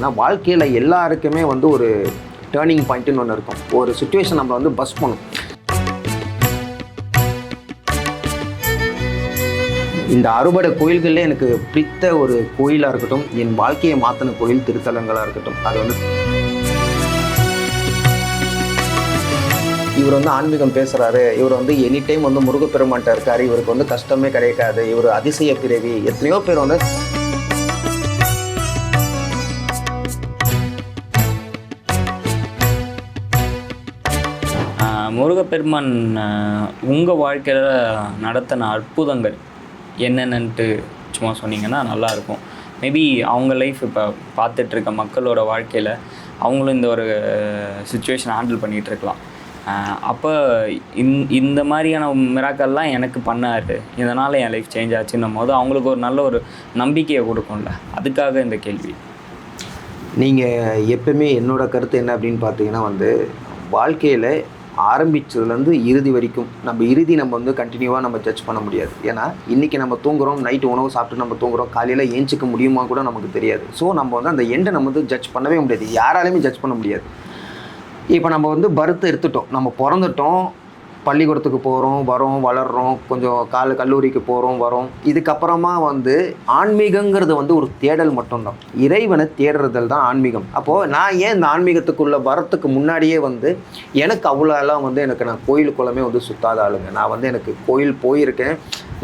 பார்த்தீங்கன்னா வாழ்க்கையில் எல்லாருக்குமே வந்து ஒரு டேர்னிங் பாயிண்ட்டுன்னு ஒன்று இருக்கும். ஒரு சுச்சுவேஷன் நம்மளை வந்து பஸ் பண்ணும். இந்த 60 கோயில்களில் எனக்கு பிடித்த ஒரு கோயிலாக இருக்கட்டும், என் வாழ்க்கையை மாற்றின கோயில் திருத்தலங்களாக இருக்கட்டும், அது வந்து இவர் வந்து ஆன்மீகம் பேசுகிறாரு, இவர் வந்து எனி டைம் வந்து முருகப்பெருமான்ட்ட இருக்கார், இவருக்கு வந்து கஷ்டமே கிடைக்காது, இவர் அதிசய பிறவி, எத்தனையோ பேர் வந்து முருகப்பெருமான் உங்கள் வாழ்க்கையில் நடத்தின அற்புதங்கள் என்னென்னன்ட்டு சும்மா சொன்னீங்கன்னா நல்லாயிருக்கும். மேபி அவங்க லைஃப் இப்போ பார்த்துட்ருக்க மக்களோட வாழ்க்கையில் அவங்களும் இந்த ஒரு சுச்சுவேஷன் ஹேண்டில் பண்ணிகிட்ருக்கலாம். அப்போ இந்த மாதிரியான மிராக்கள்லாம் எனக்கு பண்ணார், இதனால் என் லைஃப் சேஞ்ச் ஆச்சுன்னும் போது அவங்களுக்கு ஒரு நல்ல ஒரு நம்பிக்கையை கொடுக்கும்ல, அதுக்காக இந்த கேள்வி. நீங்கள் எப்பவுமே என்னோடய கருத்து என்ன அப்படின்னு பார்த்தீங்கன்னா வந்து வாழ்க்கையில் ஆரம்பித்ததுலேருந்து இறுதி வரைக்கும் நம்ம வந்து கண்டினியூவாக நம்ம ஜட்ஜ் பண்ண முடியாது. ஏன்னா இன்றைக்கி நம்ம தூங்குகிறோம், நைட்டு உணவு சாப்பிட்டு நம்ம தூங்குகிறோம், காலையில் ஏஞ்சிக்க முடியுமா கூட நமக்கு தெரியாது. ஸோ நம்ம வந்து அந்த எண்டை நம்ம வந்து ஜட்ஜ் பண்ணவே முடியாது, யாராலையுமே ஜட்ஜ் பண்ண முடியாது. இப்போ நம்ம வந்து பர்த் எடுத்துட்டோம், நம்ம பிறந்துட்டோம், பள்ளிக்கூடத்துக்கு போகிறோம், வரோம், வளர்கிறோம், கொஞ்சம் கல்லூரிக்கு போகிறோம், வரோம். இதுக்கப்புறமா வந்து ஆன்மீகங்கிறது வந்து ஒரு தேடல் மட்டும்தான், இறைவனை தேடுறதல் தான் ஆன்மீகம். அப்போது நான் ஏன் இந்த ஆன்மீகத்துக்குள்ளே வரத்துக்கு முன்னாடியே வந்து எனக்கு அவ்வளோலாம் வந்து நான் கோயிலுக்குள்ளமே வந்து சுத்தாத ஆளுங்க. நான் வந்து எனக்கு கோயில் போயிருக்கேன்,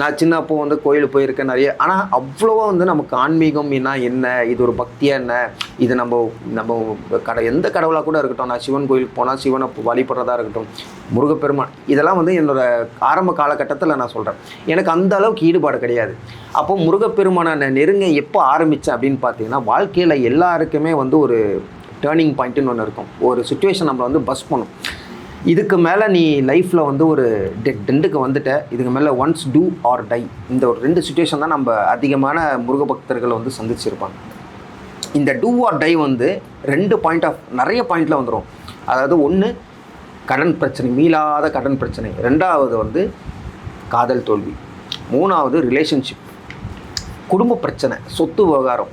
நான் சின்ன அப்போ வந்து கோயில் போயிருக்கேன் நிறைய. ஆனால் அவ்வளோவா வந்து நமக்கு ஆன்மீகம் என்ன, இது ஒரு பக்தியாக என்ன, இது நம்ம எந்த கடவுளாக கூட இருக்கட்டும், நான் சிவன் கோயிலுக்கு போனால் சிவனை வழிபடுறதா இருக்கட்டும், முருகப்பெருமான், இதெல்லாம் வந்து என்னோடய ஆரம்ப காலகட்டத்தில் நான் சொல்கிறேன், எனக்கு அந்த அளவுக்கு ஈடுபாடு கிடையாது. அப்போது முருகப்பெருமானை நான் நெருங்க எப்போ ஆரம்பித்தேன் அப்படின்னு பார்த்தீங்கன்னா வாழ்க்கையில் எல்லாருக்குமே வந்து ஒரு டேர்னிங் பாயிண்ட்டுன்னு ஒன்று இருக்கும். ஒரு சுச்சுவேஷன் நம்மளை வந்து பஸ் பண்ணும். இதுக்கு மேலே நீ லைஃப்பில் வந்து ஒரு டெண்டுக்கு வந்துட்ட, இதுக்கு மேலே ஒன்ஸ் டூ ஆர் டை, இந்த ஒரு 2 சுச்சுவேஷன் தான் நம்ம அதிகமான முருக பக்தர்களை வந்து சந்திச்சிருப்பாங்க. இந்த டூ ஆர் டை வந்து 2 நிறைய பாயிண்டில் வந்துடும். அதாவது ஒன்று கடன் பிரச்சனை, மீளாத கடன் பிரச்சனை, 2வது வந்து காதல் தோல்வி, 3வது ரிலேஷன்ஷிப், குடும்ப பிரச்சனை, சொத்து விவகாரம்,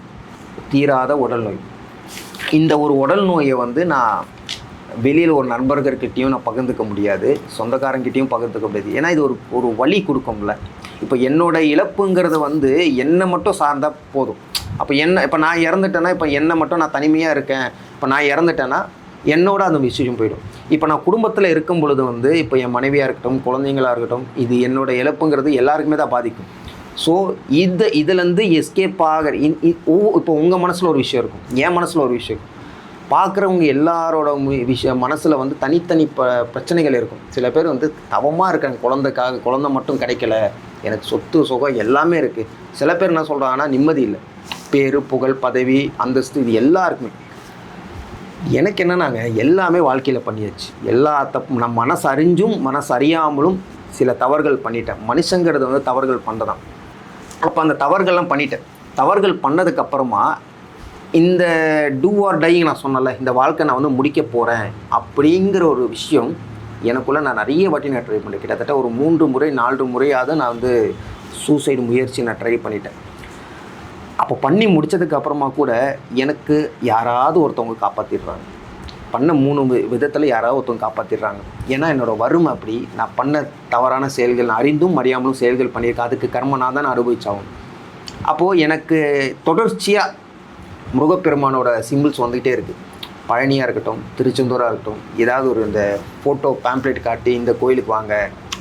தீராத உடல் நோய். இந்த ஒரு உடல் நோயை வந்து நான் வெளியில் ஒரு நண்பர்கிட்டையும் நான் பகிர்ந்துக்க முடியாது, சொந்தக்காரங்கிட்டையும் பகிர்ந்துக்க முடியாது. ஏன்னா இது ஒரு வலி கொடுக்கும்ல. இப்போ என்னோட இழப்புங்கிறது வந்து என்னை மட்டும் சார்ந்தால் போதும். அப்போ இப்போ நான் இறந்துட்டேன்னா, இப்போ என்னை மட்டும் நான் தனிமையாக இருக்கேன், இப்போ நான் இறந்துட்டேன்னா என்னோட அந்த விஷயம் போயிடும். இப்போ நான் குடும்பத்தில் இருக்கும் பொழுது வந்து இப்போ என் மனைவியாக இருக்கட்டும், குழந்தைங்களாக இருக்கட்டும், இது என்னோட இழப்புங்கிறது எல்லாருக்குமே தான் பாதிக்கும். ஸோ இதுலேருந்து எஸ்கேப் ஆகிற இப்போ உங்கள் மனசில் ஒரு விஷயம் இருக்கும், என் மனசில் ஒரு விஷயம் இருக்கும், பார்க்குறவங்க எல்லாரோட மனசில் வந்து தனித்தனி பிரச்சனைகள் இருக்கும். சில பேர் வந்து தவமாக இருக்காங்க, குழந்தை மட்டும் கிடைக்கல, எனக்கு சொத்து சுகம் எல்லாமே இருக்குது. சில பேர் என்ன சொல்கிறாங்கன்னா நிம்மதி இல்லை, பேரு புகழ் பதவி அந்தஸ்து, இது எல்லாருக்குமே. எனக்கு என்னன்னாங்க எல்லாமே வாழ்க்கையில் பண்ணியாச்சு, எல்லா தப்பும் நம்ம மனசு அறிஞ்சும் மனசு அறியாமலும் சில தவறுகள் பண்ணிட்டேன். மனுஷங்கிறது வந்து தவறுகள் பண்ணுறதான். அப்போ அந்த தவறுகள்லாம் பண்ணிட்டேன். தவறுகள் பண்ணதுக்கப்புறமா இந்த டூ ஆர் டை நான் சொன்னல, இந்த வாழ்க்கை நான் வந்து முடிக்க போகிறேன் அப்படிங்கிற ஒரு விஷயம் எனக்குள்ளே நான் நிறைய வாட்டி நான் ட்ரை பண்ணிட்டேன். கிட்டத்தட்ட ஒரு 3 முறை 4 முறையாவது நான் வந்து சூசைடு முயற்சி நான் ட்ரை பண்ணிட்டேன். அப்போ பண்ணி முடித்ததுக்கு அப்புறமா கூட எனக்கு யாராவது ஒருத்தவங்க காப்பாற்றிடுறாங்க, பண்ண 3 விதத்தில் யாராவது ஒருத்தவங்க காப்பாற்றிடுறாங்க. ஏன்னா என்னோடய வறுமை அப்படி, நான் பண்ண தவறான செயல்கள், நான் அறிந்தும் அறியாமலும் செயல்கள் பண்ணியிருக்கேன், அதுக்கு கர்ம நான் தான் அனுபவிச்சாகும். அப்போது எனக்கு தொடர்ச்சியாக முருகப்பெருமானோட சிம்பிள்ஸ் வந்துக்கிட்டே இருக்குது. பழனியாக இருக்கட்டும், திருச்செந்தூராக இருக்கட்டும், ஏதாவது ஒரு இந்த ஃபோட்டோ பேம்ப்ளெட் காட்டி இந்த கோயிலுக்கு வாங்க,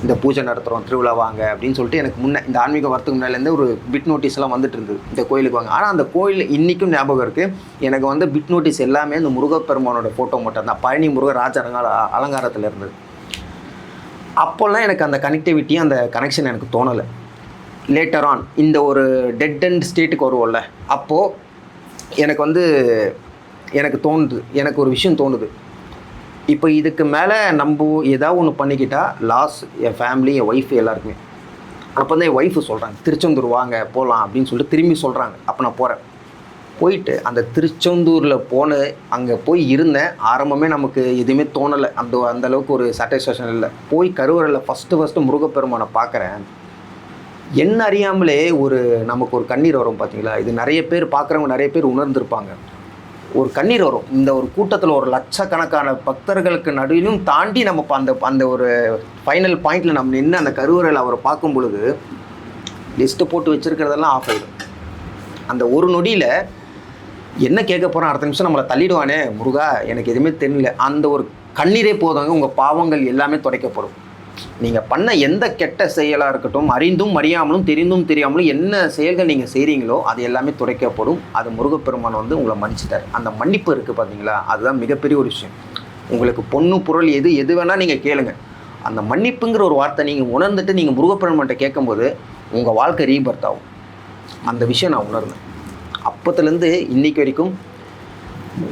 இந்த பூஜை நடத்துகிறோம், திருவிழா வாங்க அப்படின்னு சொல்லிட்டு எனக்கு இந்த ஆன்மீகம் வரத்துக்கு முன்னாலேருந்து ஒரு பிட் நோட்டீஸ்லாம் வந்துட்டு இருந்தது, இந்த கோயிலுக்கு வாங்க. ஆனால் அந்த கோயில் இன்றைக்கும் ஞாபகம் இருக்குது எனக்கு வந்து பிட் நோட்டீஸ் எல்லாமே இந்த முருகப்பெருமானோட ஃபோட்டோ மட்டும் தான், பழனி முருகர் ராஜ அலங்காரத்தில் இருந்தது. அப்போல்லாம் எனக்கு அந்த கனெக்டிவிட்டி, அந்த கனெக்ஷன் எனக்கு தோணலை. லேட்டர் ஆன் இந்த ஒரு டெட் அண்ட் ஸ்டேட்டுக்கு வருவோம்ல, அப்போது எனக்கு தோணுது, எனக்கு ஒரு விஷயம் தோணுது, இப்போ இதுக்கு மேலே நம்ம ஏதாவது ஒன்று பண்ணிக்கிட்டால் லாஸ் என் ஃபேமிலி, என் ஒய்ஃபு எல்லாருக்குமே. அப்போ தான் என் ஒய்ஃபு சொல்கிறாங்க திருச்செந்தூர் வாங்க போகலாம் அப்படின்னு சொல்லிட்டு திரும்பி சொல்கிறாங்க. அப்போ நான் போயிட்டு அந்த திருச்செந்தூரில் அங்கே போய் இருந்தேன். ஆரம்பமே நமக்கு எதுவுமே தோணலை, அந்த அளவுக்கு ஒரு சாட்டிஸ்ஃபேக்ஷன் இல்லை. போய் கருவறையில் ஃபஸ்ட்டு முருகப்பெருமானை பார்க்குறேன். என்ன அறியாமலே நமக்கு ஒரு கண்ணீர் வரும் பார்த்தீங்களா. இது நிறைய பேர் பார்க்குறவங்க நிறைய பேர் உணர்ந்திருப்பாங்க. ஒரு கண்ணீர் வரும். இந்த ஒரு கூட்டத்தில் ஒரு லட்சக்கணக்கான பக்தர்களுக்கு நடுவிலும் தாண்டி நம்ம அந்த அந்த ஒரு ஃபைனல் பாயிண்டில் நம்ம நின்று அந்த கருவறையில் அவரை பார்க்கும் பொழுது லிஸ்ட்டு போட்டு வச்சுருக்கிறதெல்லாம் ஆஃப் ஆகிடும். அந்த ஒரு நொடியில் என்ன கேட்க போகிறோம், அடுத்த நிமிஷம் நம்மளை தள்ளிடுவானே முருகா எனக்கு எதுவுமே தெரியல, அந்த ஒரு கண்ணீரே போதுங்க உங்கள் பாவங்கள் எல்லாமே துடைக்கப்படும். நீங்கள் பண்ண எந்த கெட்ட செயலாக இருக்கட்டும், அறிந்தும் அறியாமலும் தெரிந்தும் தெரியாமலும் என்ன செயல்கள் நீங்கள் செய்கிறீங்களோ அது எல்லாமே துடைக்கப்படும். அது முருகப்பெருமான் வந்து உங்களை மன்னிச்சிட்டார். அந்த மன்னிப்பு இருக்குது பார்த்தீங்களா, அதுதான் மிகப்பெரிய ஒரு விஷயம். உங்களுக்கு பொண்ணு பொருள் எது வேணால் நீங்கள் கேளுங்க. அந்த மன்னிப்புங்கிற ஒரு வார்த்தை நீங்கள் உணர்ந்துட்டு நீங்கள் முருகப்பெருமான்கிட்ட கேட்கும்போது உங்கள் வாழ்க்கை ரீபர்த் ஆகும். அந்த விஷயம் நான் உணர்ந்தேன். அப்போத்துலேருந்து இன்றைக்கு வரைக்கும்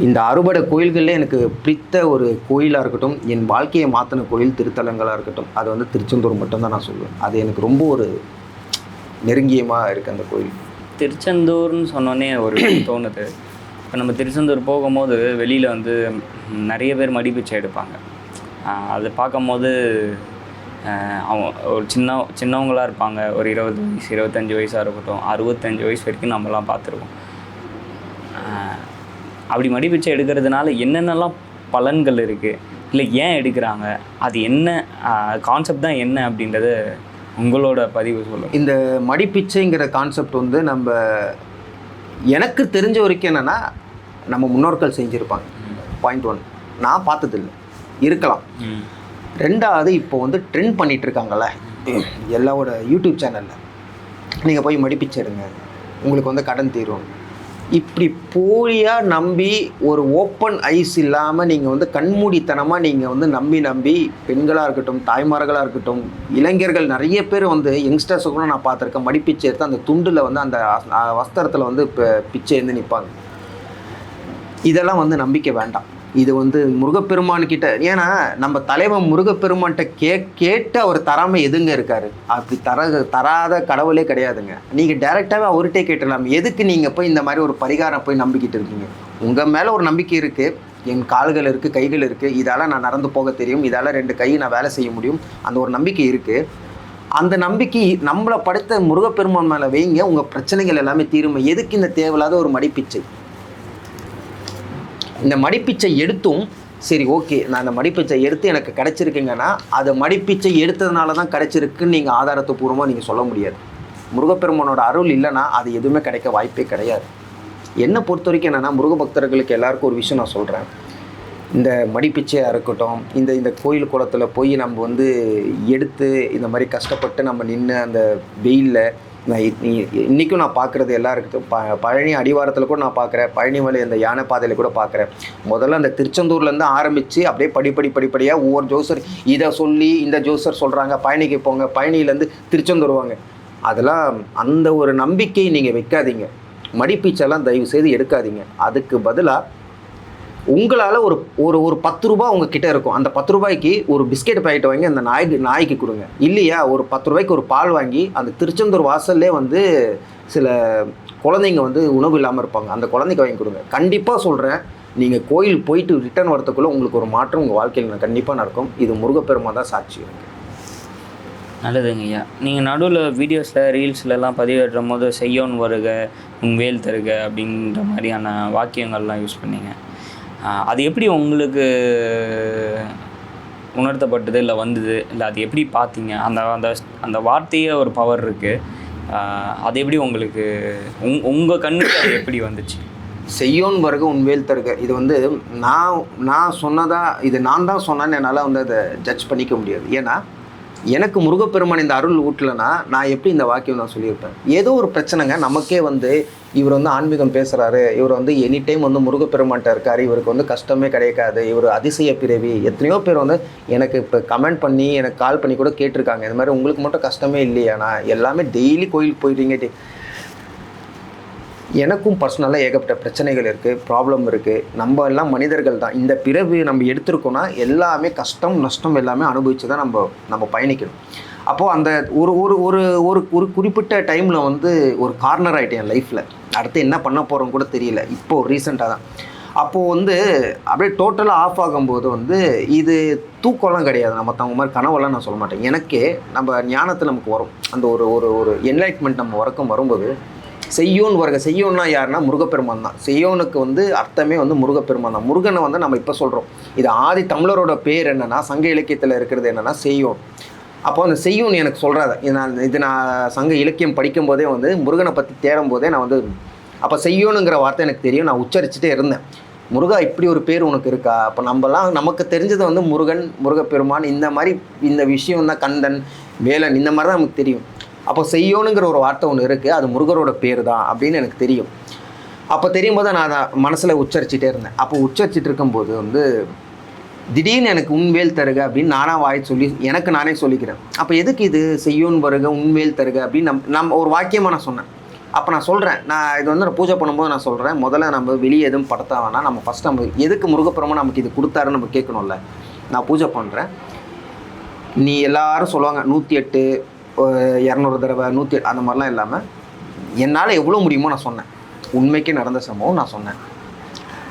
இந்த அறுபடை கோயில்களில் எனக்கு பிடித்த ஒரு கோயிலாக இருக்கட்டும், என் வாழ்க்கையை மாற்றின கோயில் திருத்தலங்களாக இருக்கட்டும், அது வந்து திருச்செந்தூர் மட்டும்தான் நான் சொல்லுவேன். அது எனக்கு ரொம்ப ஒரு நெருங்கியமாக இருக்குது அந்த கோயில். திருச்செந்தூர்னு சொன்னோன்னே ஒரு தோணுது. இப்போ நம்ம திருச்செந்தூர் போகும்போது வெளியில் வந்து நிறைய பேர் மடிப்பிச்சை எடுப்பாங்க. அது பார்க்கும்போது அவங்க ஒரு சின்னவங்களாக இருப்பாங்க. ஒரு 20 வயசு 25 வயசாக இருக்கட்டும், 65 வயசு வரைக்கும் நம்மலாம் பார்த்துருக்கோம். அப்படி மடிப்பிச்சை எடுக்கிறதுனால என்னென்னலாம் பலன்கள் இருக்குது, இல்லை ஏன் எடுக்கிறாங்க, அது என்ன கான்செப்ட் தான் என்ன அப்படின்றத உங்களோட பதிவு சொல்லுங்கள். இந்த மடிப்பிச்சைங்கிற கான்செப்ட் வந்து எனக்கு தெரிஞ்ச வரைக்கும் என்னென்னா நம்ம முன்னோர்கள் செஞ்சுருப்பாங்க. பாயிண்ட் 1 நான் பார்த்ததில்லை, இருக்கலாம். 2வது இப்போ வந்து ட்ரெண்ட் பண்ணிகிட்டு இருக்காங்கள்ல எல்லாரோட யூடியூப் சேனலில், நீங்கள் போய் மடிப்பிச்சை எடுங்க உங்களுக்கு வந்து கடன் தீரும், இப்படி போலியாக நம்பி ஒரு ஓப்பன் ஐஸ் இல்லாமல் நீங்கள் வந்து கண்மூடித்தனமாக நீங்கள் வந்து நம்பி பெண்களாக இருக்கட்டும், தாய்மார்களாக இருக்கட்டும், இளைஞர்கள் நிறைய பேர் வந்து யங்ஸ்டர்ஸை கூட நான் பார்த்துருக்கேன், மடிப்பிச்சை எடுத்து அந்த துண்டில் வந்து அந்த வஸ்திரத்தில் வந்து இப்போ பிச்சை எழுந்து நிற்பாங்க. இதெல்லாம் வந்து நம்பிக்கை வேண்டாம். இது வந்து முருகப்பெருமான்கிட்ட, ஏன்னா நம்ம தலைவன் முருகப்பெருமான்கிட்ட கேட்டு அவர் தராமல் எதுங்க இருக்காரு? அப்படி தராத கடவுளே கிடையாதுங்க. நீங்கள் டைரெக்டாகவே அவர்கிட்டே கேட்டுடலாம். எதுக்கு நீங்கள் போய் இந்த மாதிரி ஒரு பரிகாரம் போய் நம்பிக்கிட்டு இருக்கீங்க? உங்கள் மேலே ஒரு நம்பிக்கை இருக்குது, என் கால்கள் இருக்குது, கைகள் இருக்குது, இதால் நான் நடந்து போக தெரியும், இதால் 2 கை நான் வேலை செய்ய முடியும், அந்த ஒரு நம்பிக்கை இருக்குது. அந்த நம்பிக்கை நம்மளை படைத்த முருகப்பெருமான் மேலே வைங்க, உங்கள் பிரச்சனைகள் எல்லாமே தீருமே. எதுக்கு இந்த தேவையில்லாத ஒரு மடிப்பிச்சை? இந்த மடிப்பிச்சை எடுத்தும் சரி ஓகே, நான் அந்த மடிப்பிச்சை எடுத்து எனக்கு கிடச்சிருக்குங்கன்னா அது மடிப்பிச்சை எடுத்ததுனால தான் கிடச்சிருக்குன்னு நீங்கள் ஆதாரத்தை பூர்வமாக நீங்கள் சொல்ல முடியாது. முருகப்பெருமானோட அருள் இல்லைன்னா அது எதுவுமே கிடைக்க வாய்ப்பே கிடையாது. என்னை பொறுத்த வரைக்கும் என்னென்னா, முருக பக்தர்களுக்கு எல்லாருக்கும் ஒரு விஷயம் நான் சொல்கிறேன். இந்த மடிப்பிச்சையாக இருக்கட்டும், இந்த கோயில் குளத்தில் போய் நம்ம வந்து எடுத்து இந்த மாதிரி கஷ்டப்பட்டு நம்ம நின்று அந்த வெயிலில், நான் இன்றைக்கும் நான் பார்க்குறது எல்லாம் இருக்குது. பழனி அடிவாரத்தில் கூட நான் பார்க்குறேன், பழனி மலை அந்த யானை பாதையில் கூட பார்க்குறேன். முதல்ல அந்த திருச்செந்தூர்லேருந்து ஆரம்பித்து அப்படியே படிப்படியாக ஒவ்வொரு ஜோசர் இதை சொல்லி இந்த ஜோசர் சொல்கிறாங்க, பழனிக்கு போங்க, பழனியிலேருந்து திருச்செந்தூர் வாங்க. அதெல்லாம் அந்த ஒரு நம்பிக்கை நீங்கள் வைக்காதீங்க. மடிப்பீச்செல்லாம் தயவு செய்து எடுக்காதீங்க. அதுக்கு பதிலாக உங்களால் ஒரு ஒரு ஒரு 10 ரூபா உங்ககிட்ட இருக்கும், அந்த 10 ரூபாய்க்கு ஒரு பிஸ்கெட் பாக்கெட் வாங்கி அந்த நாய்க்கு கொடுங்க. இல்லையா, ஒரு 10 ரூபாய்க்கு ஒரு பால் வாங்கி அந்த திருச்செந்தூர் வாசல்லே வந்து சில குழந்தைங்க வந்து உணவு இல்லாமல் இருப்பாங்க, அந்த குழந்தைக்கு வாங்கி கொடுங்க. கண்டிப்பாக சொல்கிறேன், நீங்கள் கோயில் போயிட்டு ரிட்டர்ன் வரத்துக்குள்ளே உங்களுக்கு ஒரு மாற்றம் உங்கள் வாழ்க்கையில் கண்டிப்பாக நடக்கும். இது முருகப்பெருமான் தான் சாட்சி. நல்லதுங்க ஐயா. நீங்கள் நடுவில் வீடியோஸில் ரீல்ஸ்லலாம் பதிவேற்றும் போது செய்யோன் வருக உன் வேல் தருக அப்படின்ற மாதிரியான வாக்கியங்கள்லாம் யூஸ் பண்ணீங்க. அது எப்படி உங்களுக்கு உணர்த்தப்பட்டது, இல்லை வந்தது, இல்லை அது எப்படி பார்த்தீங்க? அந்த அந்த அந்த வார்த்தையே ஒரு பவர் இருக்குது. அது எப்படி உங்களுக்கு உங்கள் கண்ணுக்கு அது எப்படி வந்துச்சு? செய்யோன் வருக உன்வேல் தருக, இது வந்து நான் சொன்னதா, இது நான் தான் சொன்னேன்னு என்னால் வந்து அதை ஜட்ஜ் பண்ணிக்க முடியாது. ஏன்னா எனக்கு முருகப்பெருமான் இந்த அருள் ஊட்டலைன்னா நான் எப்படி இந்த வாக்கியம் நான் சொல்லியிருப்பேன்? ஏதோ ஒரு பிரச்சனைங்க, நமக்கே வந்து இவர் வந்து ஆன்மீகம் பேசுகிறாரு, இவர் வந்து எனி டைம் வந்து முருகப்பெருமான்கிட்ட இருக்கார், இவருக்கு வந்து கஷ்டமே கிடைக்காது, இவர் அதிசய பிறவி. எத்தனையோ பேர் வந்து எனக்கு இப்போ கமெண்ட் பண்ணி எனக்கு கால் பண்ணி கூட கேட்டிருக்காங்க, இந்த மாதிரி உங்களுக்கு மட்டும் கஷ்டமே இல்லையாண்ணா, எல்லாமே டெய்லி கோயிலுக்கு போயிடுறீங்க. எனக்கும் பர்சனலாக ஏகப்பட்ட பிரச்சனைகள் இருக்குது, ப்ராப்ளம் இருக்குது. நம்ம எல்லாம் மனிதர்கள் தான். இந்த பிறவி நம்ம எடுத்துருக்கோன்னா எல்லாமே கஷ்டம் நஷ்டம் எல்லாமே அனுபவித்து தான் நம்ம பயணிக்கணும். அப்போது அந்த ஒரு ஒரு ஒரு ஒரு ஒரு குறிப்பிட்ட டைமில் வந்து ஒரு கார்னர் ஆகிட்டேன் என் லைஃப்பில். அடுத்து என்ன பண்ண போகிறோன்னு கூட தெரியல. இப்போது ரீசெண்டாக தான். அப்போது வந்து அப்படியே டோட்டலாக ஆஃப் ஆகும்போது வந்து இது தூக்கம்லாம் கிடையாது, நம்ம தவங்க மாதிரி கனவெல்லாம் நான் சொல்ல மாட்டேன். எனக்கே நம்ம ஞானத்தில் நமக்கு வரும் அந்த ஒரு ஒரு ஒரு என்லைட்மெண்ட் நம்ம வரும்போது செய்யோன் வருக. செய்யோன்னா யாருன்னா முருகப்பெருமான் தான். செய்யோனுக்கு வந்து அர்த்தமே வந்து முருகப்பெருமான் தான். முருகனை வந்து நம்ம இப்போ சொல்கிறோம். இது ஆதி தமிழரோட பேர் என்னென்னா, சங்க இலக்கியத்தில் இருக்கிறது என்னென்னா செய்யோன். அப்போ அந்த செய்யோன் எனக்கு சொல்கிறாத நான் சங்க இலக்கியம் படிக்கும்போதே வந்து முருகனை பற்றி தேடும் போதே நான் வந்து அப்போ செய்யோனுங்கிற வார்த்தை எனக்கு தெரியும். நான் உச்சரிச்சுட்டே இருந்தேன். முருகா இப்படி ஒரு பேர் உனக்கு இருக்கா? அப்போ நம்மலாம் நமக்கு தெரிஞ்சது வந்து முருகன், முருகப்பெருமான், இந்த மாதிரி இந்த விஷயம் தான், கந்தன், வேலன், இந்த மாதிரி தான் நமக்கு தெரியும். அப்போ செய்யோனுங்கிற ஒரு வார்த்தை ஒன்று இருக்குது, அது முருகரோட பேர் தான் அப்படின்னு எனக்கு தெரியும். அப்போ தெரியும் போது நான் அதை மனசில் உச்சரிச்சுட்டே இருந்தேன். அப்போ உச்சரிச்சுட்டு இருக்கும்போது வந்து திடீர்னு எனக்கு உண்வேல் தருக அப்படின்னு நானாக வாய் சொல்லி எனக்கு நானே சொல்லிக்கிறேன். அப்போ எதுக்கு இது செய்யோன் வருக உண்வேல் தருக அப்படின்னு நம்ம ஒரு வாக்கியமாக நான் சொன்னேன். அப்போ நான் சொல்கிறேன், நான் இது வந்து நான் பூஜை பண்ணும்போது நான் சொல்கிறேன், முதல்ல நம்ம வெளியே எதுவும் படுத்தா வேணாம், நம்ம ஃபஸ்ட் நம்ம எதுக்கு முருகப்பெருமான் நமக்கு இது கொடுத்தாருன்னு நம்ம கேட்கணும்ல. நான் பூஜை பண்ணுறேன், நீ எல்லாரும் சொல்லுவாங்க 108 200 தடவை 108 அந்த மாதிரிலாம் இல்லாமல் என்னால் எவ்வளோ முடியுமோ நான் சொன்னேன். உண்மைக்கே நடந்த சம்பவம் நான் சொன்னேன்.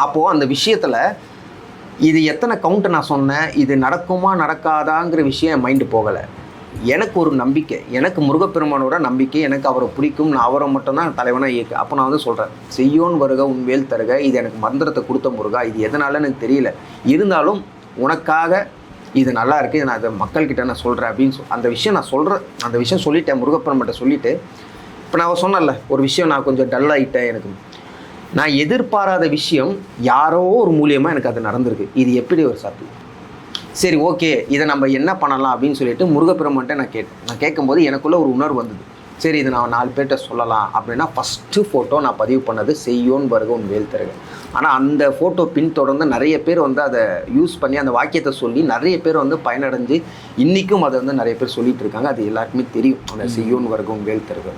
அப்போது அந்த விஷயத்தில் இது எத்தனை கவுண்ட்டு நான் சொன்னேன், இது நடக்குமா நடக்காதாங்கிற விஷயம் என் மைண்டு போகலை. எனக்கு ஒரு நம்பிக்கை, எனக்கு முருகப்பெருமானோட நம்பிக்கை, எனக்கு அவரை பிடிக்கும், நான் அவரை மட்டும்தான் தலைவனாக இயக்கு. அப்போ நான் வந்து சொல்கிறேன், செய்யோன் வருக உண்வேல் தருக, இது எனக்கு மந்திரத்தை கொடுத்த முருகா, இது எதனால எனக்கு தெரியல, இருந்தாலும் உனக்காக இது நல்லா இருக்குது, இது நான் அதை மக்கள்கிட்ட நான் சொல்கிறேன் அப்படின்னு அந்த விஷயம் நான் சொல்கிறேன். அந்த விஷயம் சொல்லிட்டேன், முருகப்பெருமான்கிட்ட சொல்லிவிட்டு. இப்போ நான் சொன்னேன்ல ஒரு விஷயம், நான் கொஞ்சம் டல்லாகிட்டேன், எனக்கு நான் எதிர்பாராத விஷயம் யாரோ ஒரு மூலியமாக எனக்கு அது நடந்திருக்கு. இது எப்படி ஒரு சாத்தியம்? சரி ஓகே, இதை நம்ம என்ன பண்ணலாம் அப்படின்னு சொல்லிட்டு முருகப்பெருமான்ட்ட நான் கேட்டேன். நான் கேட்கும்போது எனக்குள்ளே ஒரு உணர்வு வந்தது. சரி இதை நான் 4 பேர்கிட்ட சொல்லலாம் அப்படின்னா ஃபஸ்ட்டு ஃபோட்டோ நான் பதிவு பண்ணது செய்யோன் வருக உண்வேல் தருக. ஆனால் அந்த ஃபோட்டோ பின்தொடர்ந்து நிறைய பேர் வந்து அதை யூஸ் பண்ணி அந்த வாக்கியத்தை சொல்லி நிறைய பேர் வந்து பயனடைஞ்சு இன்றைக்கும் அதை வந்து நிறைய பேர் சொல்லிகிட்டு இருக்காங்க. அது எல்லாருக்குமே தெரியும், அந்த செய்யோன் வருக உண்வேல் தருக.